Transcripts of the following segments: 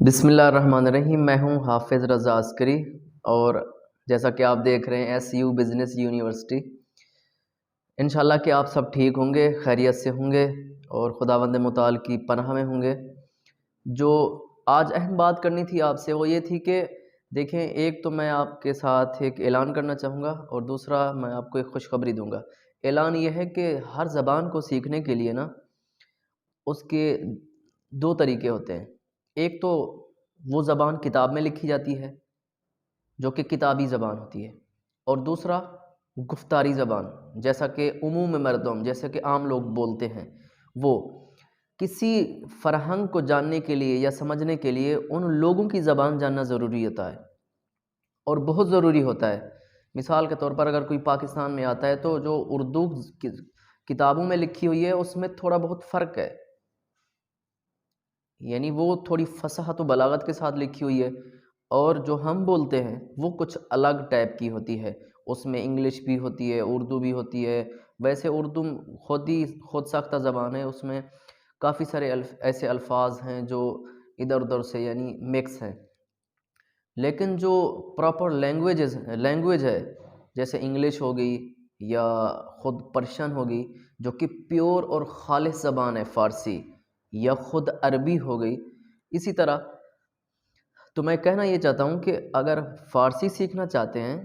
بسم اللہ الرحمن الرحیم۔ میں ہوں حافظ رضا عسکری، اور جیسا کہ آپ دیکھ رہے ہیں ایس یو بزنس یونیورسٹی۔ انشاءاللہ کہ آپ سب ٹھیک ہوں گے، خیریت سے ہوں گے اور خداوند متعال کی پناہ میں ہوں گے۔ جو آج اہم بات کرنی تھی آپ سے وہ یہ تھی کہ دیکھیں، ایک تو میں آپ کے ساتھ ایک اعلان کرنا چاہوں گا، اور دوسرا میں آپ کو ایک خوشخبری دوں گا۔ اعلان یہ ہے کہ ہر زبان کو سیکھنے کے لیے اس کے دو طریقے ہوتے ہیں۔ ایک تو وہ زبان کتاب میں لکھی جاتی ہے جو کہ کتابی زبان ہوتی ہے، اور دوسرا گفتاری زبان، جیسا کہ عموم مردم، جیسا کہ عام لوگ بولتے ہیں۔ وہ کسی فرہنگ کو جاننے کے لیے یا سمجھنے کے لیے ان لوگوں کی زبان جاننا ضروری ہوتا ہے، اور بہت ضروری ہوتا ہے۔ مثال کے طور پر اگر کوئی پاکستان میں آتا ہے تو جو اردو کتابوں میں لکھی ہوئی ہے اس میں تھوڑا بہت فرق ہے، یعنی وہ تھوڑی فصاحت و بلاغت کے ساتھ لکھی ہوئی ہے، اور جو ہم بولتے ہیں وہ کچھ الگ ٹائپ کی ہوتی ہے۔ اس میں انگلش بھی ہوتی ہے، اردو بھی ہوتی ہے۔ ویسے اردو خود ساختہ زبان ہے، اس میں کافی سارے ایسے الفاظ ہیں جو ادھر ادھر سے یعنی مکس ہیں، لیکن جو پراپر لینگویج ہے، جیسے انگلش ہو گئی یا خود پرشین ہوگی جو کہ پیور اور خالص زبان ہے، فارسی یا خود عربی ہو گئی، اسی طرح تو میں کہنا یہ چاہتا ہوں کہ اگر فارسی سیکھنا چاہتے ہیں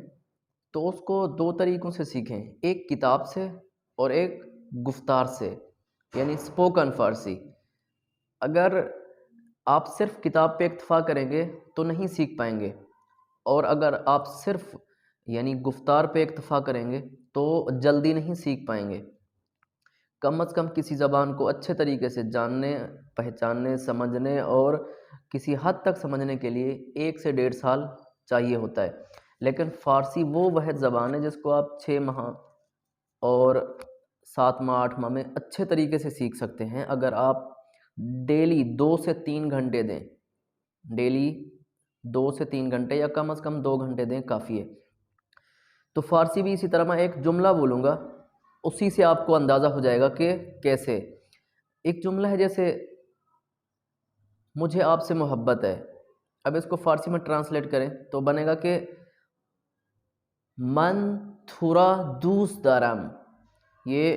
تو اس کو دو طریقوں سے سیکھیں، ایک کتاب سے اور ایک گفتار سے، یعنی اسپوکن فارسی۔ اگر آپ صرف کتاب پہ اکتفا کریں گے تو نہیں سیکھ پائیں گے، اور اگر آپ صرف یعنی گفتار پہ اکتفا کریں گے تو جلدی نہیں سیکھ پائیں گے۔ کم از کم کسی زبان کو اچھے طریقے سے جاننے، پہچاننے، سمجھنے اور کسی حد تک سمجھنے کے لیے 1 سے 1.5 سال چاہیے ہوتا ہے۔ لیکن فارسی وہ واحد زبان ہے جس کو آپ 6 ماہ اور 7 ماہ 8 ماہ میں اچھے طریقے سے سیکھ سکتے ہیں، اگر آپ ڈیلی 2 سے 3 گھنٹے دیں۔ ڈیلی 2 سے 3 گھنٹے یا کم از کم 2 گھنٹے دیں، کافی ہے۔ تو فارسی بھی اسی طرح میں ایک جملہ بولوں گا، اسی سے آپ کو اندازہ ہو جائے گا کہ کیسے۔ ایک جملہ ہے جیسے مجھے آپ سے محبت ہے، اب اس کو فارسی میں ٹرانسلیٹ کریں تو بنے گا کہ من تھورا دوست دارم۔ یہ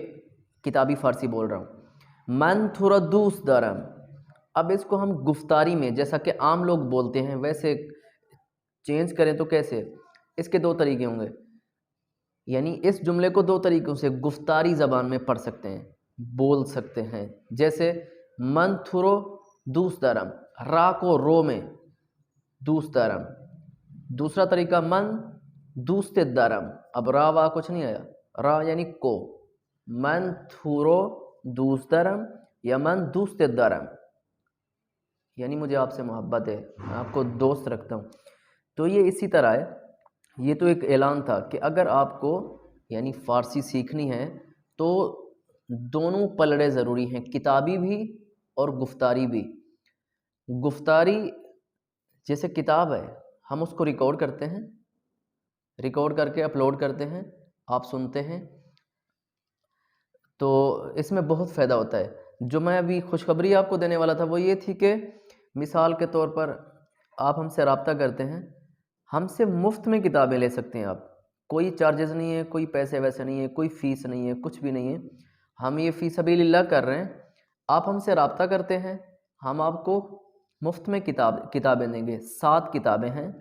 کتابی فارسی بول رہا ہوں، من تھورا دوست دارم۔ اب اس کو ہم گفتاری میں جیسا کہ عام لوگ بولتے ہیں ویسے چینج کریں تو کیسے؟ اس کے دو طریقے ہوں گے، یعنی اس جملے کو 2 طریقوں سے گفتاری زبان میں پڑھ سکتے ہیں، بول سکتے ہیں۔ جیسے من تھورو دوست دارم، را کو رو میں دوست دارم۔ دوسرا طریقہ من دوست دارم، اب را وا کچھ نہیں آیا، را یعنی کو، من تھورو دوست دارم یا من دوست دارم، یعنی مجھے آپ سے محبت ہے، میں آپ کو دوست رکھتا ہوں۔ تو یہ اسی طرح ہے۔ یہ تو ایک اعلان تھا کہ اگر آپ کو یعنی فارسی سیکھنی ہے تو دونوں پلڑے ضروری ہیں، کتابی بھی اور گفتاری بھی۔ گفتاری جیسے کتاب ہے، ہم اس کو ریکارڈ کرتے ہیں، ریکارڈ کر کے اپلوڈ کرتے ہیں، آپ سنتے ہیں، تو اس میں بہت فائدہ ہوتا ہے۔ جو میں ابھی خوشخبری آپ کو دینے والا تھا وہ یہ تھی کہ مثال کے طور پر آپ ہم سے رابطہ کرتے ہیں، ہم سے مفت میں کتابیں لے سکتے ہیں آپ، کوئی چارجز نہیں ہے، کوئی پیسے ویسے نہیں ہے، کوئی فیس نہیں ہے، کچھ بھی نہیں ہے۔ ہم یہ فی سبیل اللہ کر رہے ہیں، آپ ہم سے رابطہ کرتے ہیں، ہم آپ کو مفت میں کتابیں دیں گے۔ 7 کتابیں ہیں،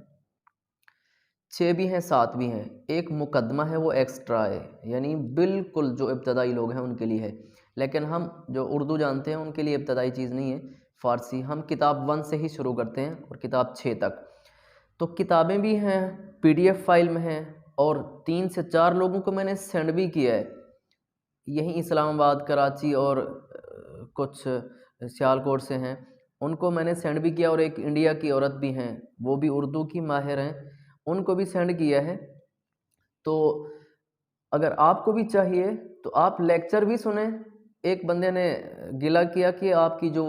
6 بھی ہیں 7 بھی ہیں، ایک مقدمہ ہے وہ ایکسٹرا ہے، یعنی بالکل جو ابتدائی لوگ ہیں ان کے لیے ہے، لیکن ہم جو اردو جانتے ہیں ان کے لیے ابتدائی چیز نہیں ہے فارسی۔ ہم کتاب 1 سے ہی شروع کرتے ہیں اور کتاب 6 تک۔ تو کتابیں بھی ہیں، PDF فائل میں ہیں، اور 3 سے 4 لوگوں کو میں نے سینڈ بھی کیا ہے، یہیں اسلام آباد، کراچی اور کچھ سیالکوٹ سے ہیں، ان کو میں نے سینڈ بھی کیا، اور ایک انڈیا کی عورت بھی ہیں، وہ بھی اردو کی ماہر ہیں، ان کو بھی سینڈ کیا ہے۔ تو اگر آپ کو بھی چاہیے تو آپ لیکچر بھی سنیں۔ ایک بندے نے گلہ کیا کہ آپ کی جو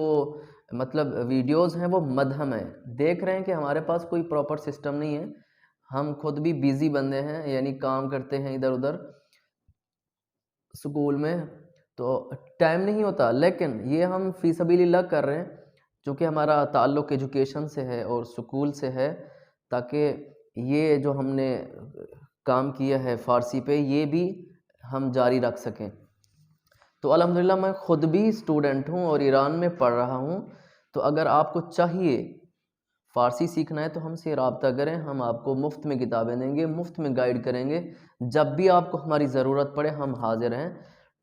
مطلب ویڈیوز ہیں وہ مدھم ہیں، دیکھ رہے ہیں کہ ہمارے پاس کوئی پراپر سسٹم نہیں ہے، ہم خود بھی بیزی بندے ہیں، یعنی کام کرتے ہیں ادھر ادھر سکول میں، تو ٹائم نہیں ہوتا، لیکن یہ ہم فی سبیل اللہ کر رہے ہیں۔ چونکہ ہمارا تعلق ایجوکیشن سے ہے اور سکول سے ہے، تاکہ یہ جو ہم نے کام کیا ہے فارسی پہ یہ بھی ہم جاری رکھ سکیں۔ تو الحمدللہ میں خود بھی اسٹوڈنٹ ہوں اور ایران میں پڑھ رہا ہوں، تو اگر آپ کو چاہیے فارسی سیکھنا ہے تو ہم سے رابطہ کریں، ہم آپ کو مفت میں کتابیں دیں گے، مفت میں گائیڈ کریں گے، جب بھی آپ کو ہماری ضرورت پڑے ہم حاضر ہیں،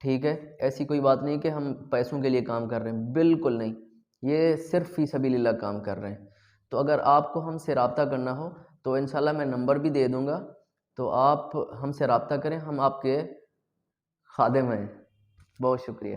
ٹھیک ہے؟ ایسی کوئی بات نہیں کہ ہم پیسوں کے لیے کام کر رہے ہیں، بالکل نہیں، یہ صرف فی سبیل اللہ کام کر رہے ہیں۔ تو اگر آپ کو ہم سے رابطہ کرنا ہو تو انشاءاللہ میں نمبر بھی دے دوں گا، تو آپ ہم سے رابطہ کریں، ہم آپ کے خادم ہیں۔ بہت شکریہ۔